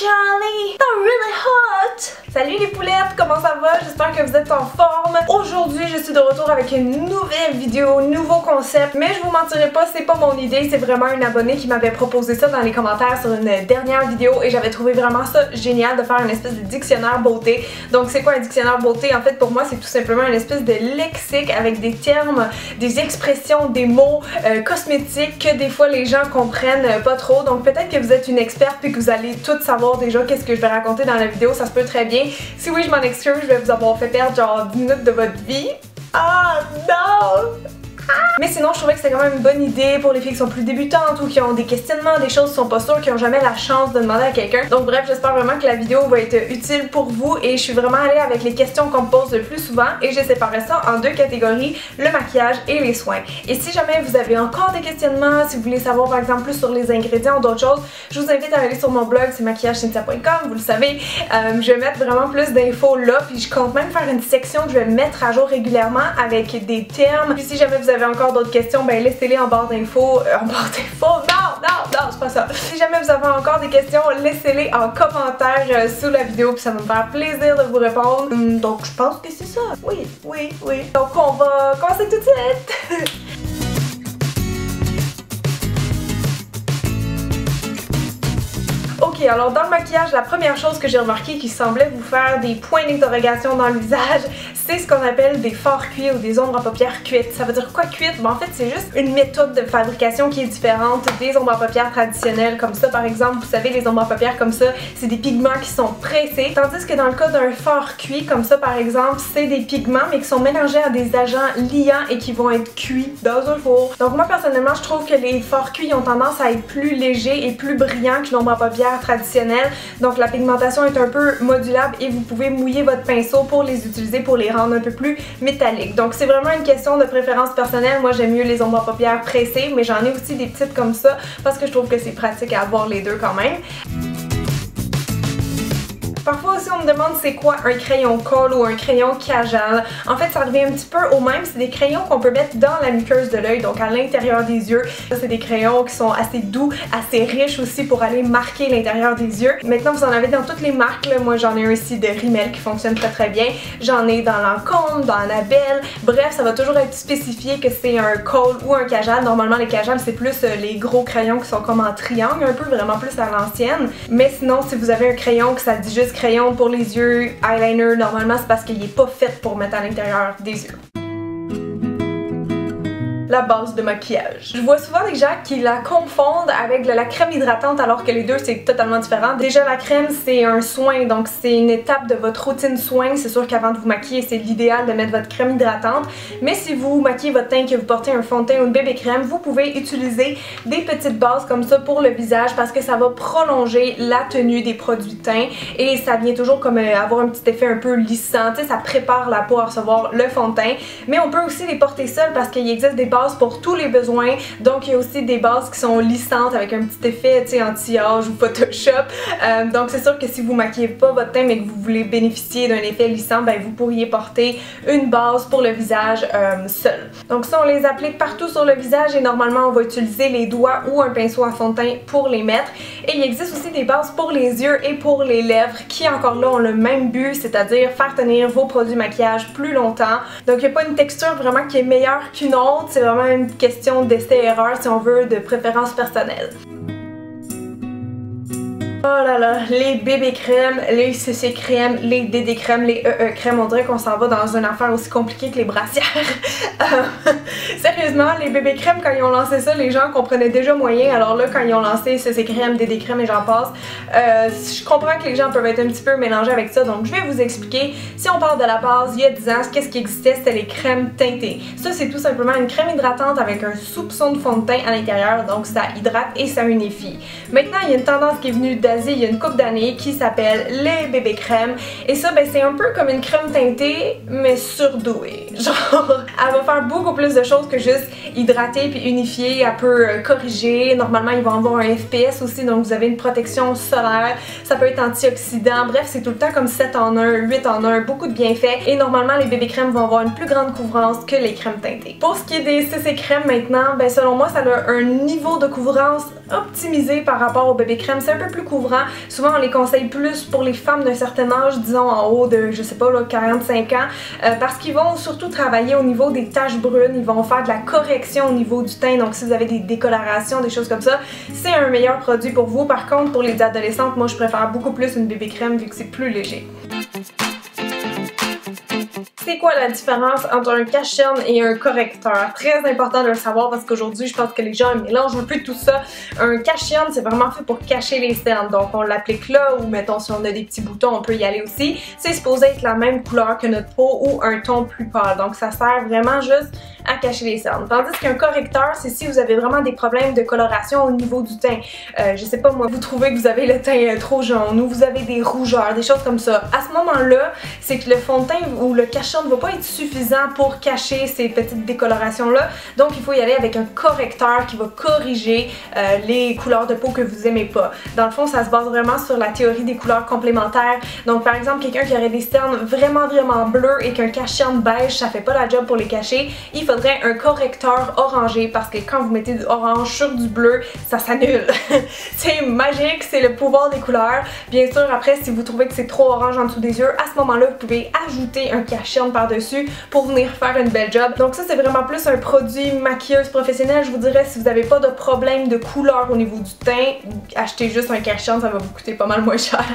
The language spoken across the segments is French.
Charlie, I'm really hot! Salut les poulettes, comment ça va? J'espère que vous êtes en forme. Aujourd'hui, je suis de retour avec une nouvelle vidéo, nouveau concept, mais je vous mentirai pas, c'est pas mon idée, c'est vraiment un abonné qui m'avait proposé ça dans les commentaires sur une dernière vidéo et j'avais trouvé vraiment ça génial de faire une espèce de dictionnaire beauté. Donc c'est quoi un dictionnaire beauté? En fait pour moi c'est tout simplement une espèce de lexique avec des termes, des expressions, des mots cosmétiques que des fois les gens comprennent pas trop. Donc peut-être que vous êtes une experte puis que vous allez tout savoir déjà qu'est-ce que je vais raconter dans la vidéo, ça se peut très bien. Si oui, je m'en excuse, je vais vous avoir fait perdre genre 10 minutes de votre vie. Ah non! Mais sinon, je trouvais que c'était quand même une bonne idée pour les filles qui sont plus débutantes ou qui ont des questionnements, des choses qui sont pas sûres, qui ont jamais la chance de demander à quelqu'un. Donc bref, j'espère vraiment que la vidéo va être utile pour vous et je suis vraiment allée avec les questions qu'on me pose le plus souvent et j'ai séparé ça en deux catégories, le maquillage et les soins. Et si jamais vous avez encore des questionnements, si vous voulez savoir par exemple plus sur les ingrédients ou d'autres choses, je vous invite à aller sur mon blog, c'est maquillagecynthia.com, vous le savez. Je vais mettre vraiment plus d'infos là, puis je compte même faire une section que je vais mettre à jour régulièrement avec des termes. Puis si jamais vous avez encore d'autres questions, ben laissez-les en barre d'infos. Non, c'est pas ça. Si jamais vous avez encore des questions, laissez-les en commentaire sous la vidéo, puis ça va me faire plaisir de vous répondre. Donc je pense que c'est ça. Oui. Donc on va commencer tout de suite. Ok, alors dans le maquillage, la première chose que j'ai remarqué qui semblait vous faire des points d'interrogation dans le visage, c'est ce qu'on appelle des fards cuits ou des ombres à paupières cuites. Ça veut dire quoi cuite? Ben, en fait, c'est juste une méthode de fabrication qui est différente des ombres à paupières traditionnelles. Comme ça, par exemple, vous savez, les ombres à paupières comme ça, c'est des pigments qui sont pressés. Tandis que dans le cas d'un fard cuit, comme ça, par exemple, c'est des pigments mais qui sont mélangés à des agents liants et qui vont être cuits dans un four. Donc moi, personnellement, je trouve que les fards cuits ont tendance à être plus légers et plus brillants qu'une ombre à paupières traditionnelle, donc la pigmentation est un peu modulable et vous pouvez mouiller votre pinceau pour les utiliser pour les rendre un peu plus métalliques. Donc c'est vraiment une question de préférence personnelle. Moi j'aime mieux les ombres à paupières pressées, mais j'en ai aussi des petites comme ça parce que je trouve que c'est pratique à avoir les deux quand même. Parfois aussi on me demande c'est quoi un crayon colle ou un crayon Kajal. En fait ça revient un petit peu au même, c'est des crayons qu'on peut mettre dans la muqueuse de l'œil, donc à l'intérieur des yeux. Ça c'est des crayons qui sont assez doux, assez riches aussi pour aller marquer l'intérieur des yeux. Maintenant vous en avez dans toutes les marques, là. Moi j'en ai un ici de Rimmel qui fonctionne très bien. J'en ai dans Lancôme, dans Annabelle. Bref, ça va toujours être spécifié que c'est un colle ou un Kajal. Normalement les Kajal c'est plus les gros crayons qui sont comme en triangle, un peu vraiment plus à l'ancienne. Mais sinon si vous avez un crayon que ça dit juste crayon pour les yeux, eyeliner, normalement c'est parce qu'il n'est pas fait pour mettre à l'intérieur des yeux. La base de maquillage. Je vois souvent des gens qui la confondent avec de la crème hydratante alors que les deux c'est totalement différent. Déjà la crème c'est un soin, donc c'est une étape de votre routine soin. C'est sûr qu'avant de vous maquiller c'est l'idéal de mettre votre crème hydratante, mais si vous maquillez votre teint, que vous portez un fond de teint ou une bébé crème, vous pouvez utiliser des petites bases comme ça pour le visage parce que ça va prolonger la tenue des produits de teint et ça vient toujours comme avoir un petit effet un peu lissant, tu sais, ça prépare la peau à recevoir le fond de teint. Mais on peut aussi les porter seuls parce qu'il existe des bases pour tous les besoins, donc il y a aussi des bases qui sont lissantes avec un petit effet, tu sais, anti-âge ou Photoshop. Donc c'est sûr que si vous maquillez pas votre teint mais que vous voulez bénéficier d'un effet lissant, ben vous pourriez porter une base pour le visage seul. Donc ça on les applique partout sur le visage et normalement on va utiliser les doigts ou un pinceau à fond de teint pour les mettre. Et il existe aussi des bases pour les yeux et pour les lèvres qui encore là ont le même but, c'est-à-dire faire tenir vos produits maquillage plus longtemps. Donc il n'y a pas une texture vraiment qui est meilleure qu'une autre, c'est vraiment une question d'essai-erreur si on veut, de préférence personnelle. Oh là là, les bébés crèmes, les CC crèmes, les DD crèmes, les crèmes, on dirait qu'on s'en va dans une affaire aussi compliquée que les brassières. Sérieusement, les bébés crèmes, quand ils ont lancé ça, les gens comprenaient déjà moyen. Alors là, quand ils ont lancé CC crèmes, DD crèmes et j'en passe, je comprends que les gens peuvent être un petit peu mélangés avec ça. Donc je vais vous expliquer. Si on parle de la base, il y a 10 ans, qu'est-ce qui existait? C'était les crèmes teintées. Ça, c'est tout simplement une crème hydratante avec un soupçon de fond de teint à l'intérieur. Donc ça hydrate et ça unifie. Maintenant, il y a une tendance qui est venue il y a une couple d'années qui s'appelle les bébés crèmes et ça ben c'est un peu comme une crème teintée mais surdouée. Genre, elle va faire beaucoup plus de choses que juste hydrater puis unifier. Elle peut corriger. Normalement, ils vont avoir un FPS aussi, donc vous avez une protection solaire. Ça peut être antioxydant. Bref, c'est tout le temps comme 7 en 1, 8 en 1, beaucoup de bienfaits. Et normalement, les bébés crèmes vont avoir une plus grande couvrance que les crèmes teintées. Pour ce qui est des CC crèmes maintenant, ben selon moi, ça a un niveau de couvrance optimisé par rapport aux bébés crèmes. C'est un peu plus couvrant. Souvent, on les conseille plus pour les femmes d'un certain âge, disons en haut de, je sais pas, là, 45 ans, parce qu'ils vont surtout travailler au niveau des taches brunes. Ils vont faire de la correction au niveau du teint. Donc, si vous avez des décolorations, des choses comme ça, c'est un meilleur produit pour vous. Par contre, pour les adolescentes, moi, je préfère beaucoup plus une bébé crème vu que c'est plus léger. C'est quoi la différence entre un cache-cerne et un correcteur? Très important de le savoir parce qu'aujourd'hui, je pense que les gens mélangent un peu tout ça. Un cache-cerne, c'est vraiment fait pour cacher les cernes. Donc, on l'applique là ou, mettons, si on a des petits boutons, on peut y aller aussi. C'est supposé être la même couleur que notre peau ou un ton plus pâle. Donc, ça sert vraiment juste à cacher les cernes. Tandis qu'un correcteur, c'est si vous avez vraiment des problèmes de coloration au niveau du teint. Je sais pas moi, vous trouvez que vous avez le teint trop jaune ou vous avez des rougeurs, des choses comme ça. À ce moment-là, c'est que le fond de teint ou le cache-cerne ne va pas être suffisant pour cacher ces petites décolorations-là. Donc, il faut y aller avec un correcteur qui va corriger les couleurs de peau que vous aimez pas. Dans le fond, ça se base vraiment sur la théorie des couleurs complémentaires. Donc, par exemple, quelqu'un qui aurait des cernes vraiment bleues et qu'un cache-cerne beige, ça fait pas la job pour les cacher, il faudrait un correcteur orangé parce que quand vous mettez du orange sur du bleu, ça s'annule. C'est magique, c'est le pouvoir des couleurs. Bien sûr, après, si vous trouvez que c'est trop orange en dessous des yeux, à ce moment-là, vous pouvez ajouter un cache-cerne par-dessus pour venir faire une belle job. Donc ça, c'est vraiment plus un produit maquilleuse professionnelle. Je vous dirais, si vous n'avez pas de problème de couleur au niveau du teint, achetez juste un cache-cerne, ça va vous coûter pas mal moins cher.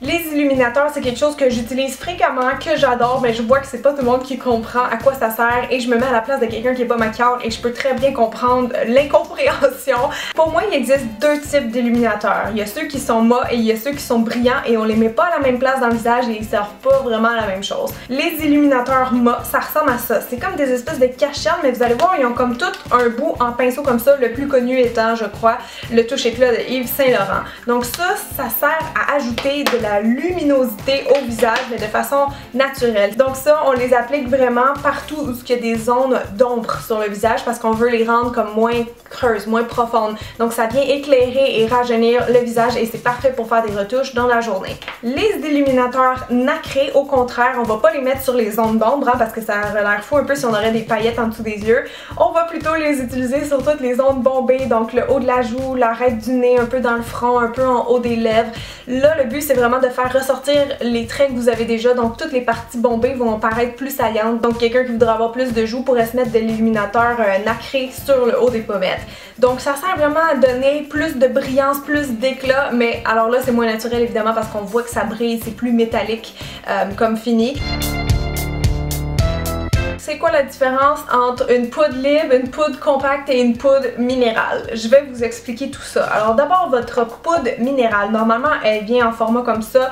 Les illuminateurs, c'est quelque chose que j'utilise fréquemment, que j'adore, mais je vois que c'est pas tout le monde qui comprend à quoi ça sert et je me mets à la place de quelqu'un qui est pas maquilleur et je peux très bien comprendre l'incompréhension. Pour moi, il existe deux types d'illuminateurs. Il y a ceux qui sont mat et il y a ceux qui sont brillants et on les met pas à la même place dans le visage et ils servent pas vraiment à la même chose. Les illuminateurs mat, ça ressemble à ça. C'est comme des espèces de cache-cerne, mais vous allez voir, ils ont comme tout un bout en pinceau comme ça, le plus connu étant, je crois, le touche éclat de Yves Saint Laurent. Donc ça sert à ajouter de la luminosité au visage, mais de façon naturelle. Donc ça, on les applique vraiment partout où il y a des zones d'ombre sur le visage parce qu'on veut les rendre comme moins creuses, moins profondes. Donc ça vient éclairer et rajeunir le visage et c'est parfait pour faire des retouches dans la journée. Les illuminateurs nacrés, au contraire, on va pas les mettre sur les zones d'ombre parce que ça aurait l'air fou un peu si on aurait des paillettes en dessous des yeux. On va plutôt les utiliser sur toutes les zones bombées, donc le haut de la joue, l'arête du nez, un peu dans le front, un peu en haut des lèvres. Là, le but, c'est vraiment de faire ressortir les traits que vous avez déjà, donc toutes les parties bombées vont paraître plus saillantes. Donc quelqu'un qui voudrait avoir plus de joues pourrait se mettre de l'illuminateur nacré sur le haut des pommettes. Donc ça sert vraiment à donner plus de brillance, plus d'éclat, mais alors là c'est moins naturel évidemment parce qu'on voit que ça brille, c'est plus métallique comme fini. C'est quoi la différence entre une poudre libre, une poudre compacte et une poudre minérale? Je vais vous expliquer tout ça. Alors d'abord, votre poudre minérale, normalement elle vient en format comme ça,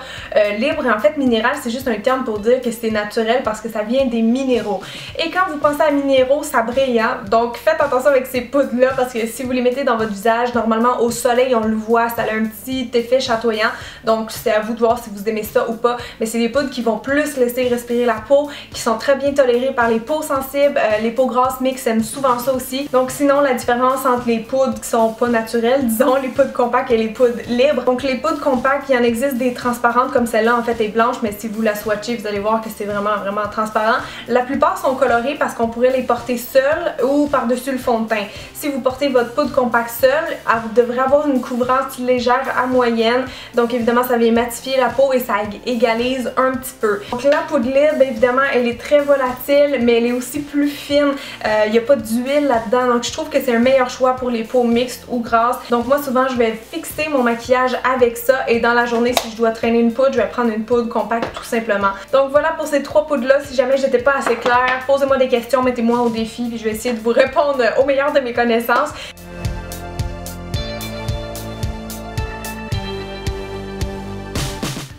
libre, et en fait minérale c'est juste un terme pour dire que c'est naturel parce que ça vient des minéraux. Et quand vous pensez à minéraux, ça brille, hein? Donc faites attention avec ces poudres là parce que si vous les mettez dans votre visage, normalement au soleil on le voit, ça a un petit effet chatoyant, donc c'est à vous de voir si vous aimez ça ou pas, mais c'est des poudres qui vont plus laisser respirer la peau, qui sont très bien tolérées par les peaux sensibles, les peaux grasses mixtes aiment souvent ça aussi. Donc sinon la différence entre les poudres qui sont pas naturelles, disons les poudres compactes et les poudres libres. Donc les poudres compactes, il y en existe des transparentes comme celle-là en fait est blanche, mais si vous la swatchez vous allez voir que c'est vraiment transparent. La plupart sont colorées parce qu'on pourrait les porter seules ou par-dessus le fond de teint. Si vous portez votre poudre compacte seule, elle devrait avoir une couvrance légère à moyenne. Donc évidemment ça vient matifier la peau et ça égalise un petit peu. Donc la poudre libre évidemment elle est très volatile mais elle est aussi plus fine, il n'y a pas d'huile là-dedans, donc je trouve que c'est un meilleur choix pour les peaux mixtes ou grasses. Donc moi souvent je vais fixer mon maquillage avec ça et dans la journée si je dois traîner une poudre, je vais prendre une poudre compacte tout simplement. Donc voilà pour ces trois poudres là, si jamais j'étais pas assez claire, posez-moi des questions, mettez-moi au défi puis je vais essayer de vous répondre au meilleur de mes connaissances.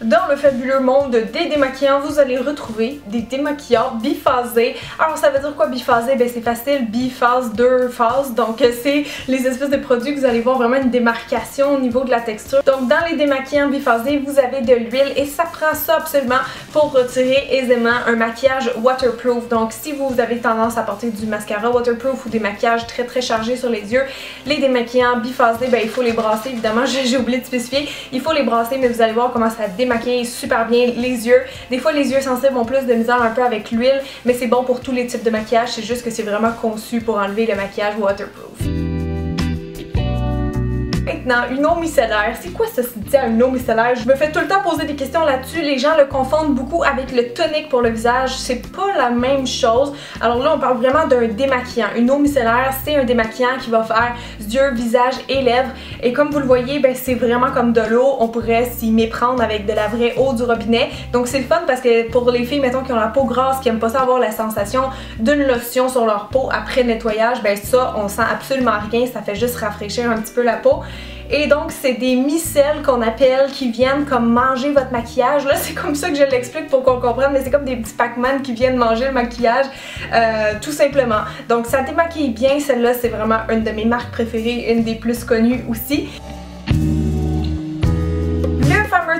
Dans le fabuleux monde des démaquillants, vous allez retrouver des démaquillants biphasés. Alors ça veut dire quoi biphasé? Ben c'est facile, biphase, deux phases, donc c'est les espèces de produits que vous allez voir vraiment une démarcation au niveau de la texture. Donc dans les démaquillants biphasés, vous avez de l'huile et ça prend ça absolument pour retirer aisément un maquillage waterproof. Donc si vous avez tendance à porter du mascara waterproof ou des maquillages très chargés sur les yeux, les démaquillants biphasés, ben il faut les brasser évidemment, j'ai oublié de spécifier, il faut les brasser, mais vous allez voir comment ça démaquille super bien les yeux. Des fois les yeux sensibles ont plus de misère un peu avec l'huile, mais c'est bon pour tous les types de maquillage, c'est juste que c'est vraiment conçu pour enlever le maquillage waterproof. Maintenant, une eau micellaire. C'est quoi ça, une eau micellaire? Je me fais tout le temps poser des questions là-dessus. Les gens le confondent beaucoup avec le tonique pour le visage. C'est pas la même chose. Alors là, on parle vraiment d'un démaquillant. Une eau micellaire, c'est un démaquillant qui va faire yeux, visage et lèvres. Et comme vous le voyez, ben, c'est vraiment comme de l'eau. On pourrait s'y méprendre avec de la vraie eau du robinet. Donc c'est le fun parce que pour les filles, mettons, qui ont la peau grasse, qui aiment pas ça avoir la sensation d'une lotion sur leur peau après nettoyage, ben ça, on sent absolument rien. Ça fait juste rafraîchir un petit peu la peau. Et donc c'est des micelles qu'on appelle qui viennent comme manger votre maquillage. Là c'est comme ça que je l'explique pour qu'on comprenne, mais c'est comme des petits Pac-Man qui viennent manger le maquillage tout simplement. Donc ça démaquille bien, celle-là c'est vraiment une de mes marques préférées, une des plus connues aussi.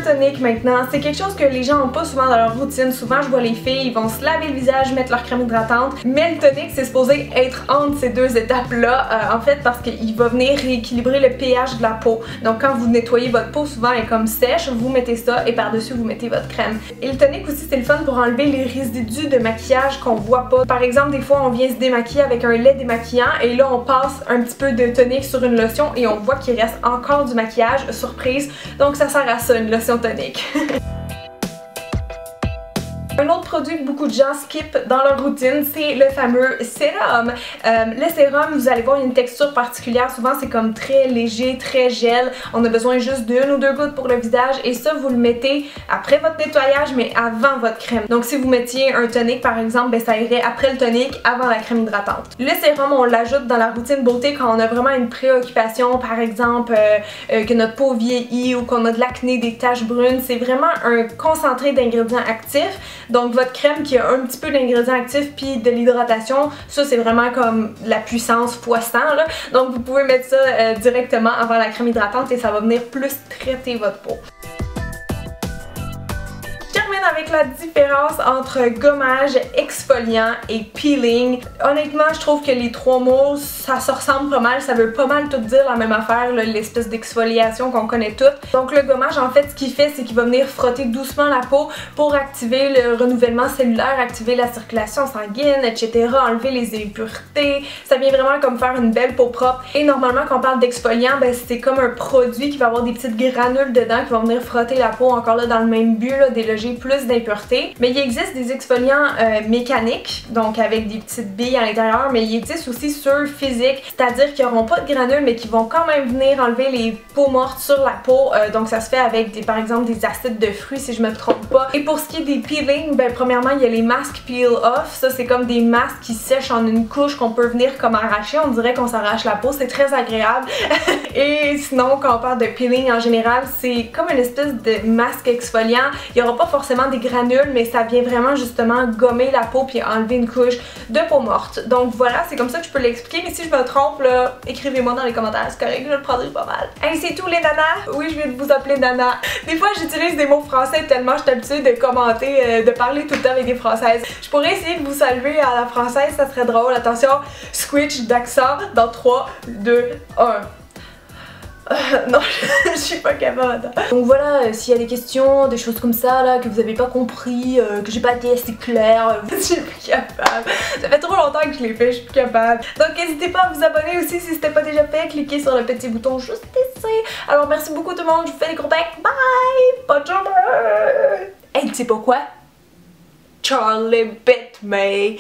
Tonique maintenant, c'est quelque chose que les gens n'ont pas souvent dans leur routine. Souvent je vois les filles, ils vont se laver le visage, mettre leur crème hydratante, mais le tonique c'est supposé être entre ces deux étapes là en fait parce qu'il va venir rééquilibrer le pH de la peau. Donc quand vous nettoyez votre peau, souvent elle est comme sèche, vous mettez ça et par dessus vous mettez votre crème. Et le tonique aussi c'est le fun pour enlever les résidus de maquillage qu'on voit pas. Par exemple des fois on vient se démaquiller avec un lait démaquillant et là on passe un petit peu de tonique sur une lotion et on voit qu'il reste encore du maquillage, surprise. Donc ça sert à ça, une lotion tonique. Un autre produit que beaucoup de gens skippent dans leur routine, c'est le fameux sérum. Le sérum, vous allez voir, il y a une texture particulière. Souvent, c'est comme très léger, très gel. On a besoin juste d'une ou deux gouttes pour le visage et ça, vous le mettez après votre nettoyage, mais avant votre crème. Donc, si vous mettiez un tonique, par exemple, ben, ça irait après le tonique, avant la crème hydratante. Le sérum, on l'ajoute dans la routine beauté quand on a vraiment une préoccupation, par exemple, que notre peau vieillit ou qu'on a de l'acné, des taches brunes. C'est vraiment un concentré d'ingrédients actifs. Donc votre crème qui a un petit peu d'ingrédients actifs puis de l'hydratation, ça c'est vraiment comme la puissance x 100 là. Donc vous pouvez mettre ça directement avant la crème hydratante et ça va venir plus traiter votre peau. Avec la différence entre gommage, exfoliant et peeling. Honnêtement, je trouve que les trois mots, ça se ressemble pas mal, ça veut pas mal tout dire la même affaire, l'espèce d'exfoliation qu'on connaît toutes. Donc le gommage, en fait, ce qu'il fait, c'est qu'il va venir frotter doucement la peau pour activer le renouvellement cellulaire, activer la circulation sanguine, etc., enlever les impuretés. Ça vient vraiment comme faire une belle peau propre. Et normalement, quand on parle d'exfoliant, ben, c'est comme un produit qui va avoir des petites granules dedans qui vont venir frotter la peau, encore là dans le même but, là, déloger plus d'impuretés. Mais il existe des exfoliants mécaniques, donc avec des petites billes à l'intérieur, mais il existe aussi ceux physiques, c'est-à-dire qu'ils n'auront pas de granules mais qui vont quand même venir enlever les peaux mortes sur la peau. Donc ça se fait avec par exemple des acides de fruits si je me trompe pas. Et pour ce qui est des peelings, ben premièrement il y a les masques peel off. Ça c'est comme des masques qui sèchent en une couche qu'on peut venir comme arracher. On dirait qu'on s'arrache la peau, c'est très agréable. Et sinon quand on parle de peeling en général, c'est comme une espèce de masque exfoliant. Il n'y aura pas forcément des granules, mais ça vient vraiment justement gommer la peau puis enlever une couche de peau morte. Donc voilà, c'est comme ça que je peux l'expliquer, mais si je me trompe là, écrivez-moi dans les commentaires, c'est correct, je le prendrai pas mal. Hey, c'est tout les nanas! Oui, je vais vous appeler nana. Des fois j'utilise des mots français tellement je suis habituée de commenter, de parler tout le temps avec des françaises. Je pourrais essayer de vous saluer à la française, ça serait drôle. Attention, switch d'accent dans 3, 2, 1. Non, je suis pas capable. Donc voilà, s'il y a des questions, des choses comme ça là, que vous avez pas compris, que j'ai pas été assez claire, je suis plus capable. Ça fait trop longtemps que je l'ai fait, je suis plus capable. Donc n'hésitez pas à vous abonner aussi si c'était pas déjà fait, cliquez sur le petit bouton juste ici. Alors merci beaucoup tout le monde, je vous fais des gros becs, bye! Bonne journée! Hey, tu sais pas quoi? Charlie bit me.